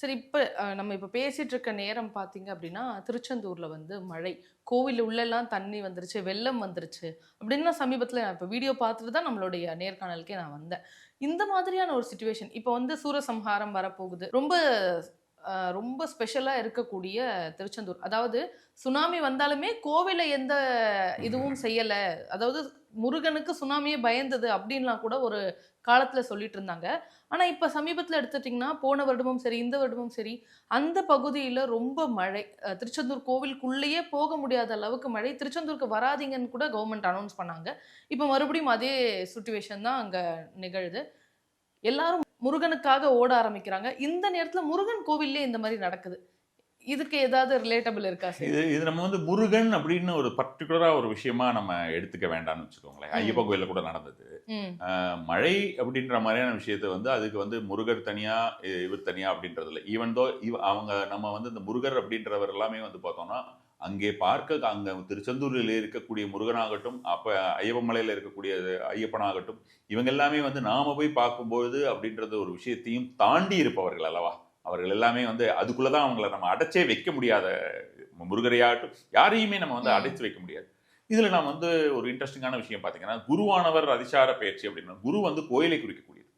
சரி, நம்ம இப்ப பேசிட்டு இருக்க நேரம் பார்த்தீங்க அப்படின்னா, திருச்செந்தூர்ல வந்து மழை. கோவில் உள்ளலாம் தண்ணி வந்துருச்சு, வெள்ளம் வந்துருச்சு அப்படின்னு சமீபத்தில நான் இப்ப வீடியோ பார்த்துட்டு தான் நம்மளுடைய நேர்காணலுக்கே நான் வந்தேன். இந்த மாதிரியான ஒரு சிச்சுவேஷன் இப்ப வந்து சூரசம்ஹாரம் வரப்போகுது. ரொம்ப ஸ்பெஷலா இருக்கக்கூடிய திருச்செந்தூர். அதாவது சுனாமி வந்தாலுமே கோவில எந்த இதுவும் செய்யல. அதாவது முருகனுக்கு சுனாமியே பயந்தது அப்படின்லாம் கூட ஒரு காலத்துல சொல்லிட்டு இருந்தாங்க. ஆனா இப்ப சமீபத்துல எடுத்துட்டீங்கன்னா, போன வருடமும் சரி, இந்த வருடமும் சரி, அந்த பகுதியில ரொம்ப மழை. திருச்செந்தூர் கோவிலுக்குள்ளேயே போக முடியாத அளவுக்கு மழை. திருச்செந்தூருக்கு வராதீங்கன்னு கூட கவர்மெண்ட் அனவுன்ஸ் பண்ணாங்க. இப்ப மறுபடியும் அதே சிச்சுவேஷன் தான் அங்க நிகழுது. எல்லாரும் முருகனுக்காக ஓட ஆரம்பிக்கிறாங்க. இந்த நேரத்துல முருகன் கோவில்லயே இந்த மாரி நடக்குது. இதுக்கு ஏதாவது ரிலேட்டபிள் இருக்கா சார்? இது நம்ம வந்து முருகன் அப்படின்னு ஒரு பர்டிகுலரா ஒரு விஷயமா நம்ம எடுத்துக்க வேண்டாம்னு வச்சுக்கோங்களேன். ஐயப்பன் கோயில்ல கூட நடந்தது. மழை அப்படின்ற மாதிரியான விஷயத்த வந்து அதுக்கு வந்து முருகர் தனியா, இவர் தனியா அப்படின்றது இல்லை. ஈவன் தோ அவங்க நம்ம வந்து இந்த முருகர் அப்படின்றவர் எல்லாமே வந்து பார்த்தோம்னா, அங்கே அங்க திருச்செந்தூரில் இருக்கக்கூடிய முருகனாகட்டும், அப்ப ஐயப்பமலையில இருக்கக்கூடிய ஐயப்பனாகட்டும், இவங்க எல்லாமே வந்து நாம போய் பார்க்கும்பொழுது அப்படின்றது ஒரு விஷயத்தையும் தாண்டி இருப்பவர்கள் அல்லவா? அவர்கள் எல்லாமே வந்து அதுக்குள்ளதான் அவங்கள நம்ம அடைச்சே வைக்க முடியாத முருகரையாகட்டும் யாரையுமே நம்ம வந்து அடைச்சு வைக்க முடியாது. இதுல நான் வந்து ஒரு இன்ட்ரெஸ்டிங்கான விஷயம் பாத்தீங்கன்னா, குருவானவர் அதிசார பயிற்சி அப்படின்னா குரு வந்து கோயிலை குறிக்கக்கூடியது.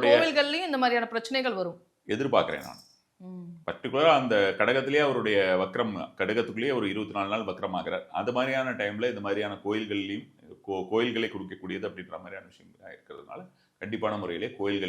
கோவில்கள்லயும் இந்த மாதிரியான பிரச்சனைகள் வரும் எதிர்பார்க்கிறேன் நான். பர்டிகுலரா அந்த கடகத்திலேயே அவருடைய வக்ரம், கடகத்துக்குள்ளேயே ஒரு 24 நாள் வக்ரம் ஆகிறார். அந்த மாதிரியான டைம்ல இந்த மாதிரியான கோயில்கள்லையும் கோயில்களை குறிக்கக்கூடியது அப்படின்ற மாதிரியான விஷயம் இருக்கிறதுனால கண்டிப்பான முறையிலே கோயில்கள்